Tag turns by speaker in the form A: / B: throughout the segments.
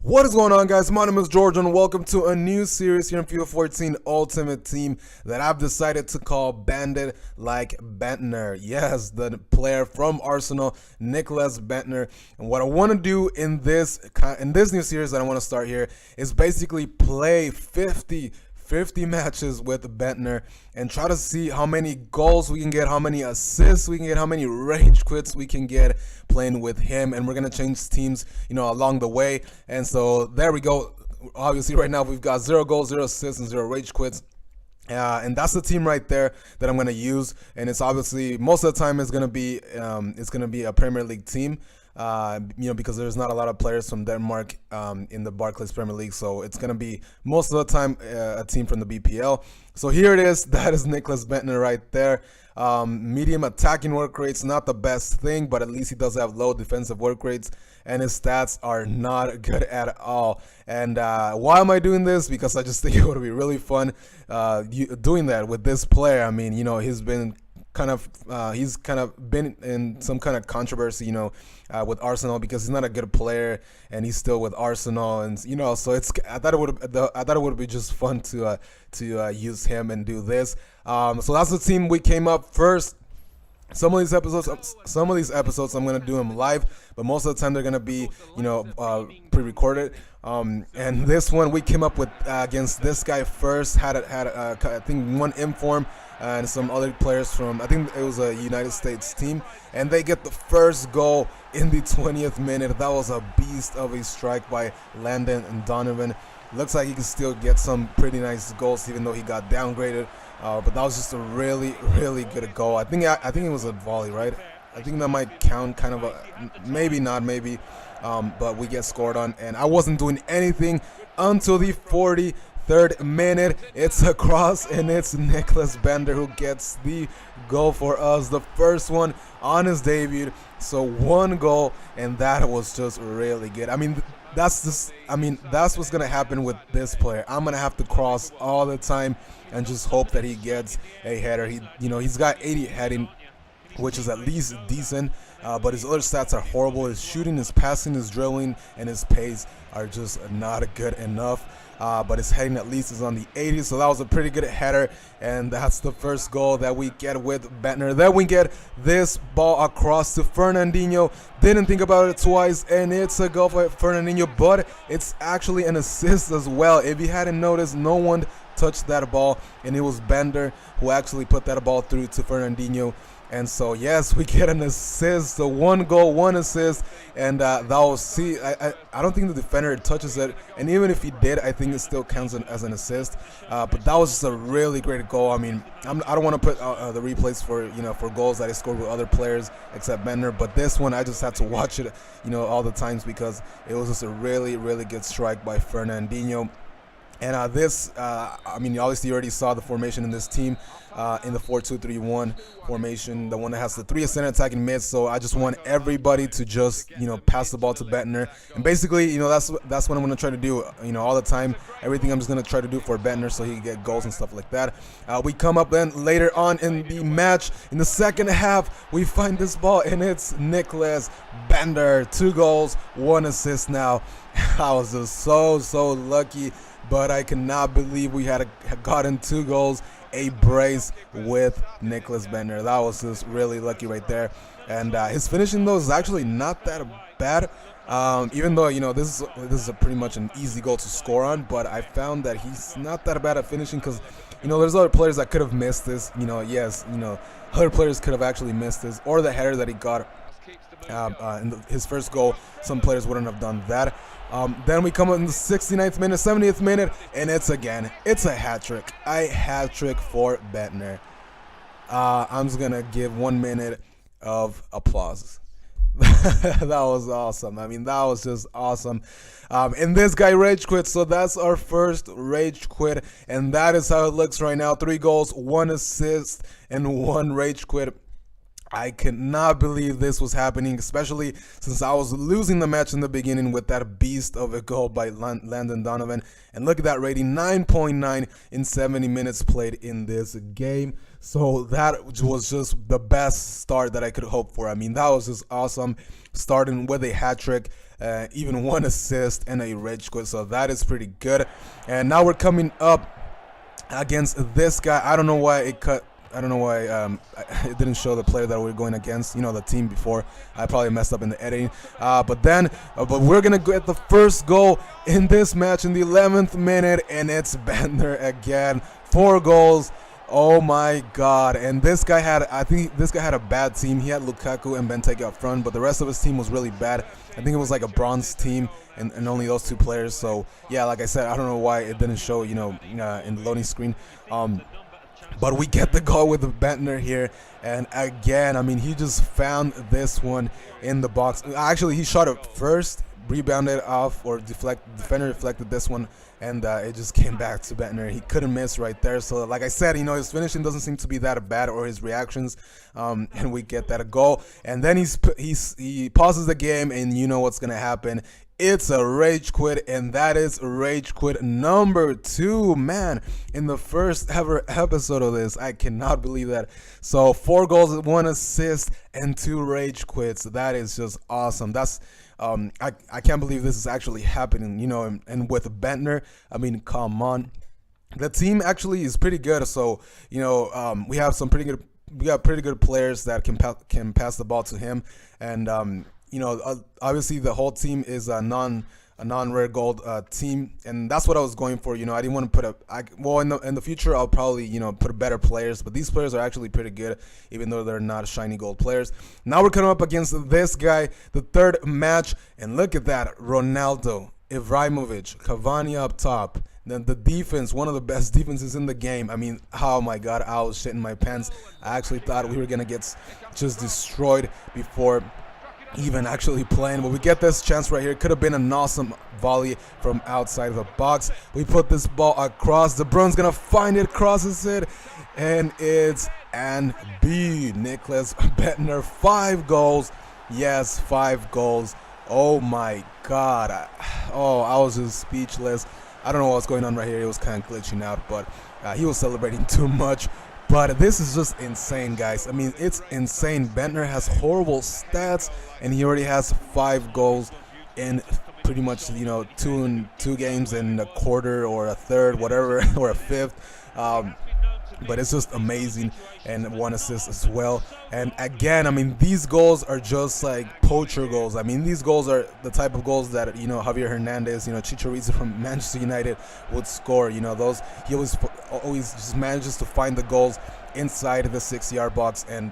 A: What is going on, guys? My name is George and welcome to a new series here in FIFA 14 Ultimate Team that I've decided to call Bandit like Bendtner. Yes, the player from Arsenal, Nicholas Bendtner. And what I want to do in this new series that I want to start here is basically play 50 matches with Bendtner and try to see how many goals we can get, how many assists we can get, how many rage quits we can get playing with him. And we're gonna change teams, along the way. And so there we go. Obviously, right now we've got 0 goals, 0 assists, and 0 rage quits. And that's the team right there that I'm gonna use. And it's obviously most of the time it's gonna be a Premier League team. Because there's not a lot of players from Denmark in the Barclays Premier League, so it's gonna be most of the time a team from the BPL. So here it is. That is Nicholas Bendtner right there. Medium attacking work rates, not the best thing, but at least he does have low defensive work rates, and his stats are not good at all. And why am I doing this? Because I just think it would be really fun doing that with this player. I mean, he's been he's kind of been in some kind of controversy, with Arsenal because he's not a good player and he's still with Arsenal, and so I thought it would be just fun to use him and do this. So that's the team we came up first. Some of these episodes I'm gonna do them live, but most of the time they're gonna be pre-recorded. And this one we came up with against this guy first. Had I think one inform and some other players from, I think it was a United States team, and they get the first goal in the 20th minute. That was a beast of a strike by Landon and Donovan. Looks like he can still get some pretty nice goals even though he got downgraded. But that was just a really good goal. I think it was a volley, right? I think that might count, kind of maybe not, maybe. But we get scored on, and I wasn't doing anything until the 43rd minute. It's a cross, and it's Nicholas Bendtner who gets the goal for us, the first one on his debut. So one goal, and that was just really good. I mean, that's what's gonna happen with this player. I'm gonna have to cross all the time and just hope that he gets a header. He's got 80 heading, which is at least decent, but his other stats are horrible. His shooting, his passing, his dribbling, and his pace are just not good enough. But his heading at least is on the 80s, so that was a pretty good header, and that's the first goal that we get with Bendtner. Then we get this ball across to Fernandinho. Didn't think about it twice, and it's a goal for Fernandinho, but it's actually an assist as well. If you hadn't noticed, no one touched that ball, and it was Bendtner who actually put that ball through to Fernandinho. And so yes, we get an assist, so 1 goal, 1 assist, and that was, I don't think the defender touches it, and even if he did, I think it still counts as an assist. But that was just a really great goal. I mean, I don't want to put the replays for goals that I scored with other players except Bendtner, but this one I just had to watch it all the times because it was just a really good strike by Fernandinho. And obviously you already saw the formation in this team, in the 4-2-3-1 formation, the one that has the 3 center attacking mids. So I just want everybody to just, pass the ball to Bendtner. And basically, that's what I'm going to try to do, all the time. Everything I'm just going to try to do for Bendtner so he can get goals and stuff like that. We come up then later on in the match, in the second half, we find this ball, and it's Nicholas Bendtner. 2 goals, 1 assist now. I was just so lucky. But I cannot believe we had gotten 2 goals, a brace with Nicholas Bendtner. That was just really lucky right there. And his finishing, though, is actually not that bad. Even though, this is pretty much an easy goal to score on. But I found that he's not that bad at finishing because, there's other players that could have missed this. Other players could have actually missed this. Or the header that he got in his first goal, some players wouldn't have done that. Then we come up in the 69th minute, 70th minute, and it's a hat trick. A hat trick for Bendtner. I'm just gonna give 1 minute of applause. That was awesome. I mean, that was just awesome. And this guy rage quit, so that's our first rage quit, and that is how it looks right now. 3 goals, 1 assist, and 1 rage quit. I cannot believe this was happening, especially since I was losing the match in the beginning with that beast of a goal by Landon Donovan. And look at that rating, 9.9 in 70 minutes played in this game. So that was just the best start that I could hope for. I mean, that was just awesome, starting with a hat trick, even one assist and a rage quit. So that is pretty good. And now we're coming up against this guy. I don't know why it cut. I don't know why it didn't show the player that we're going against, you know, the team before. I probably messed up in the editing. But we're going to get the first goal in this match in the 11th minute, and it's Bendtner again. 4 goals. Oh my God. And I think this guy had a bad team. He had Lukaku and Benteke up front, but the rest of his team was really bad. I think it was like a bronze team and only those 2 players. So yeah, like I said, I don't know why it didn't show, you know, in the loading screen. But we get the goal with the Bendtner here, and again, I mean, he just found this one in the box. Actually, he shot it first, rebounded off, or defender deflected this one, and it just came back to Bendtner. He couldn't miss right there. So like I said, you know, his finishing doesn't seem to be that bad, or his reactions, and we get that goal. And then he pauses the game, and you know what's gonna happen. It's a rage quit, and that is rage quit number 2, man, in the first ever episode of this. I cannot believe that. So 4 goals, 1 assist, and 2 rage quits. That is just awesome. That's I can't believe this is actually happening, you know. And with Bendtner, I mean, come on, the team actually is pretty good. So you know, we have pretty good players that can pass the ball to him, and you know, obviously the whole team is a non-rare gold team, and that's what I was going for. You know, I didn't want to put in the future I'll probably, you know, put better players, but these players are actually pretty good, even though they're not shiny gold players. Now we're coming up against this guy, the 3rd match, and look at that: Ronaldo, Ibrahimovic, Cavani up top. Then the defense, one of the best defenses in the game. I mean, oh my God, I was shitting my pants. I actually thought we were gonna get just destroyed before even actually playing, but we get this chance right here. Could have been an awesome volley from outside of the box. We put this ball across. De Bruyne's gonna find it, crosses it, and it's and B. Nicholas Bendtner, 5 goals. Yes, 5 goals. Oh my God. I was just speechless. I don't know what's going on right here. It was kind of glitching out, but he was celebrating too much. But this is just insane, guys. I mean, it's insane. Bendtner has horrible stats, and he already has 5 goals in pretty much, you know, 2 games in a quarter or a third, whatever, or a fifth. But it's just amazing, and 1 assist as well. And again, I mean, these goals are just like poacher goals. I mean, these goals are the type of goals that, you know, Javier Hernandez, you know, Chicharito from Manchester United would score. You know, those he always just manages to find the goals inside the 6-yard box, and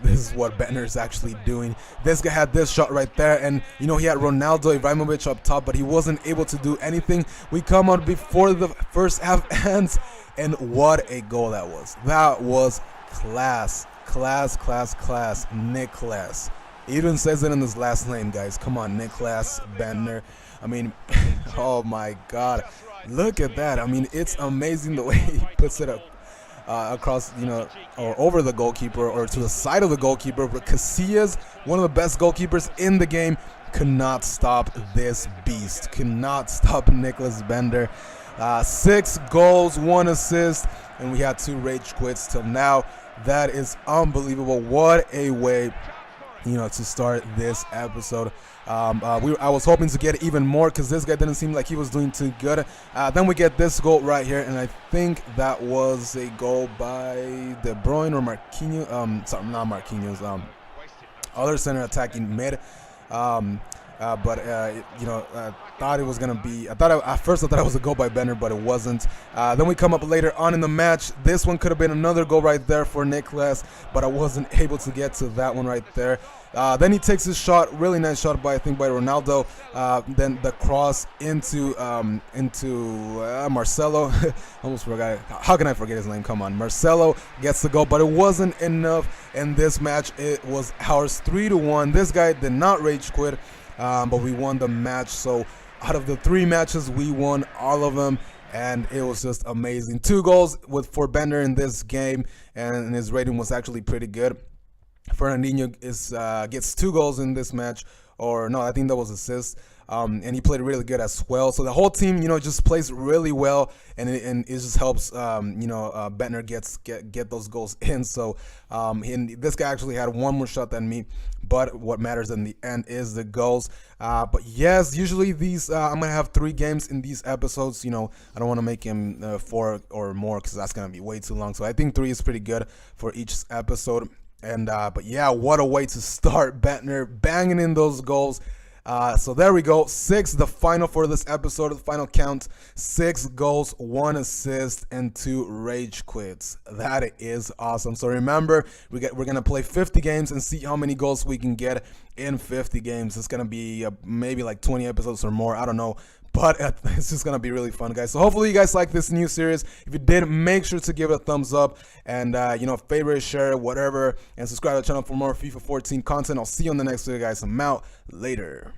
A: this is what Bendtner is actually doing. This guy had this shot right there, and you know, he had Ronaldo, Ibrahimovic up top, but he wasn't able to do anything. We come out before the first half ends, and what a goal that was. That was class. Nicholas. He even says it in his last name, guys. Come on, Nicholas Bendtner. I mean, oh my God, look at that. I mean, it's amazing the way he puts it up across, you know, or over the goalkeeper or to the side of the goalkeeper. But Casillas, one of the best goalkeepers in the game, could not stop this beast. Cannot stop Nicholas Bendtner. 6 goals, 1 assist, and we had 2 rage quits till now. That is unbelievable. What a way, you know, to start this episode. I was hoping to get even more because this guy didn't seem like he was doing too good. Then we get this goal right here, and I think that was a goal by De Bruyne or Marquinhos. Sorry, not Marquinhos. Other center attacking mid. You know, thought it was gonna be. At first I thought it was a goal by Bendtner, but it wasn't. Then we come up later on in the match. This one could have been another goal right there for Nicholas, but I wasn't able to get to that one right there. Then he takes his shot, really nice shot by Ronaldo. Then the cross into Marcelo. Almost forgot. How can I forget his name? Come on, Marcelo gets the goal, but it wasn't enough in this match. It was ours 3-1. This guy did not rage quit, but we won the match. So out of the 3 matches, we won all of them, and it was just amazing. 2 goals for Bendtner in this game, and his rating was actually pretty good. Fernandinho gets 2 goals in this match, or no, I think that was assist. And he played really good as well. So the whole team, just plays really well, and it just helps, Bendtner get those goals in. So this guy actually had one more shot than me, but what matters in the end is the goals. But yes, usually these I'm gonna have 3 games in these episodes. I don't want to make him 4 or more because that's gonna be way too long. So I think 3 is pretty good for each episode. And but yeah, what a way to start, Bendtner banging in those goals. So there we go. 6, the final for this episode, the final count: 6 goals, 1 assist, and 2 rage quits. That is awesome. So remember, we're gonna play 50 games and see how many goals we can get in 50 games. It's gonna be maybe like 20 episodes or more. I don't know. But it's just going to be really fun, guys. So hopefully you guys like this new series. If you did, make sure to give it a thumbs up. And, favorite, share, whatever. And subscribe to the channel for more FIFA 14 content. I'll see you on the next video, guys. I'm out. Later.